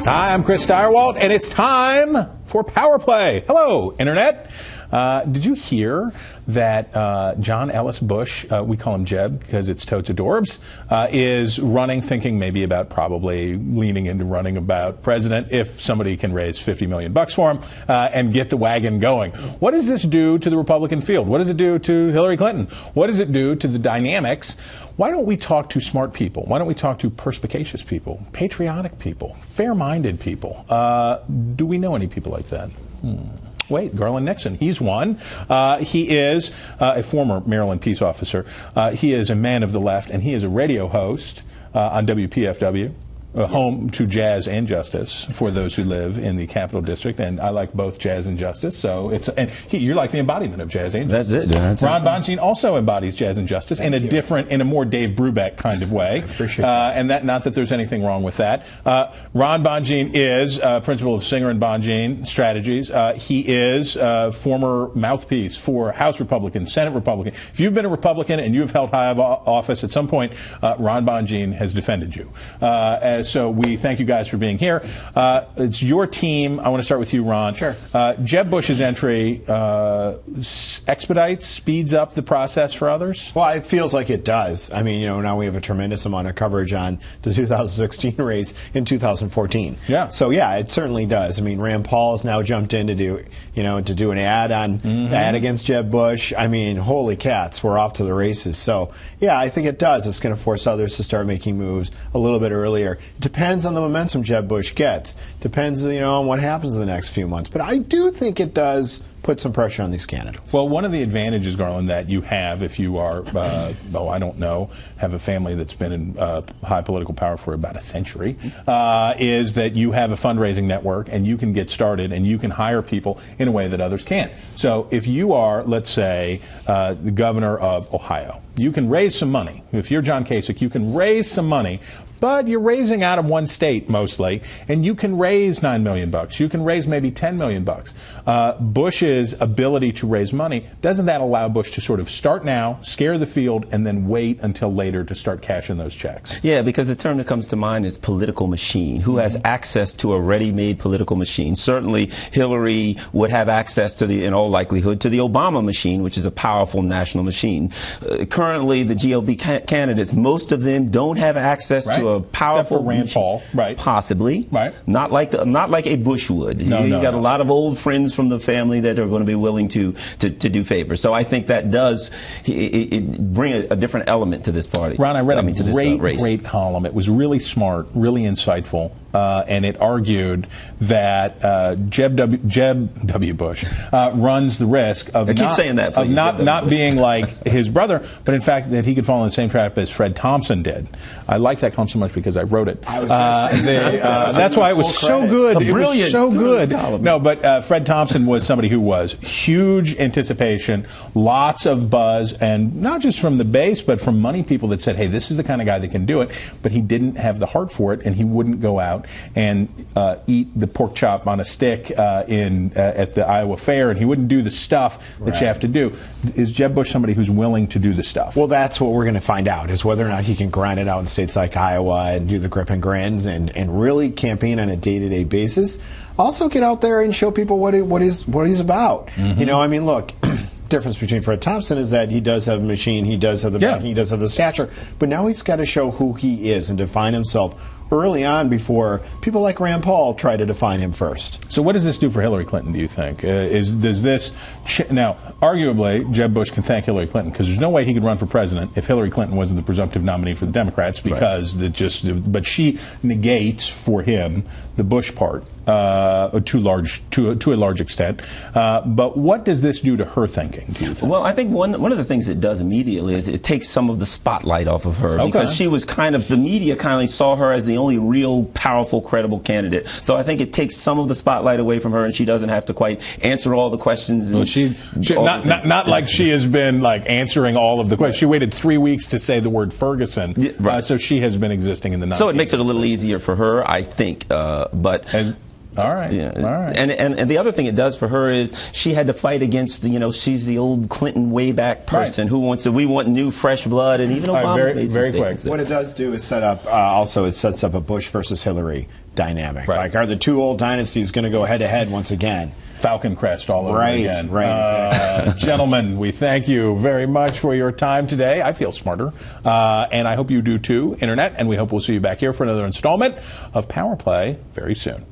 Hi, I'm Chris Steyerwalt, and it's time for Power Play. Hello, Internet. Did you hear that John Ellis Bush, we call him Jeb because it's totes adorbs, is running, thinking maybe about probably leaning into running about president if somebody can raise $50 million for him and get the wagon going. What does this do to the Republican field? What does it do to Hillary Clinton? What does it do to the dynamics? Why don't we talk to smart people? Why don't we talk to perspicacious people, patriotic people, fair-minded people? Do we know any people like that? Wait, Garland Nixon. He's one. He is a former Maryland peace officer. He is a man of the left, and he is a radio host on WPFW. Home to Jazz and Justice for those who live in the Capital District, and I like both Jazz and Justice. So you're like the embodiment of Jazz and Justice. That's it. Ron Bonjean also embodies Jazz and Justice in a more Dave Brubeck kind of way. I appreciate that. And not that there's anything wrong with that. Ron Bonjean is principal of Singer and Bonjean Strategies. He is former mouthpiece for House Republicans, Senate Republican. If you've been a Republican and you've held high office at some point, Ron Bonjean has defended you. So we thank you guys for being here. It's your team. I want to start with you, Ron. Sure. Jeb Bush's entry expedites, speeds up the process for others? Well, it feels like it does. I mean, now we have a tremendous amount of coverage on the 2016 race in 2014. Yeah. So, yeah, it certainly does. I mean, Rand Paul has now jumped in to do an ad against Jeb Bush. I mean, holy cats, we're off to the races. So, yeah, I think it does. It's going to force others to start making moves a little bit earlier. Depends on the momentum Jeb Bush gets. Depends, on what happens in the next few months. But I do think it does put some pressure on these candidates. Well, one of the advantages, Garland, that you have if you are, have a family that's been in high political power for about a century, is that you have a fundraising network and you can get started and you can hire people in a way that others can't. So if you are, let's say, the governor of Ohio, you can raise some money. If you're John Kasich, you can raise some money, but you're raising out of one state mostly, and you can raise $9 million. You can raise maybe $10 million. Bush's ability to raise money, doesn't that allow Bush to sort of start now, scare the field, and then wait until later to start cashing those checks? Yeah, because the term that comes to mind is political machine. Who has access to a ready-made political machine? Certainly, Hillary would have access to in all likelihood, to the Obama machine, which is a powerful national machine. Currently, the GOP candidates, most of them don't have access to a powerful Except for Rand Paul, right? Possibly, right? Not like a Bush would. You got a lot of old friends from the family that are going to be willing to do favors. So I think that does bring a different element to this party. Ron, I read a great column. It was really smart, really insightful. And it argued that Jeb W. Bush runs the risk of not being like his brother, but in fact that he could fall in the same trap as Fred Thompson did. I like that column so much because I wrote it. That's why it was so good. It was so good. No, but Fred Thompson was somebody who was huge anticipation, lots of buzz, and not just from the base, but from money people that said, hey, this is the kind of guy that can do it. But he didn't have the heart for it, and he wouldn't go out and eat the pork chop on a stick at the Iowa Fair, and he wouldn't do the stuff that you have to do. Is Jeb Bush somebody who's willing to do the stuff? Well, that's what we're going to find out, is whether or not he can grind it out in states like Iowa and do the grip and grins and really campaign on a day-to-day basis. Also get out there and show people what he's about. Look, difference between Fred Thompson is that he does have a machine, he does have the backing, he does have the stature, but now he's got to show who he is and define himself early on before people like Rand Paul try to define him first. So what does this do for Hillary Clinton, do you think? Now, arguably, Jeb Bush can thank Hillary Clinton because there's no way he could run for president if Hillary Clinton wasn't the presumptive nominee for the Democrats because but she negates for him the Bush part to a large extent. But what does this do to her thinking, do you think? Well, I think one of the things it does immediately is it takes some of the spotlight off of her because she was the media kind of saw her as the only real powerful, credible candidate. So I think it takes some of the spotlight away from her, and she doesn't have to quite answer all the questions. Not like she has been answering all of the questions. She waited 3 weeks to say the word Ferguson, so she has been existing in the 90s. So it makes it a little easier for her, I think. All right. Yeah. All right. And the other thing it does for her is she had to fight against, she's the old Clinton way back person who wants we want new fresh blood, and even Obama made some statements there. What it does do is set up it sets up a Bush versus Hillary dynamic. Right. Like, are the two old dynasties going to go head to head once again? Falcon crest all over again. Right, exactly. Gentlemen, we thank you very much for your time today. I feel smarter, and I hope you do too, Internet, and we hope we'll see you back here for another installment of Power Play very soon.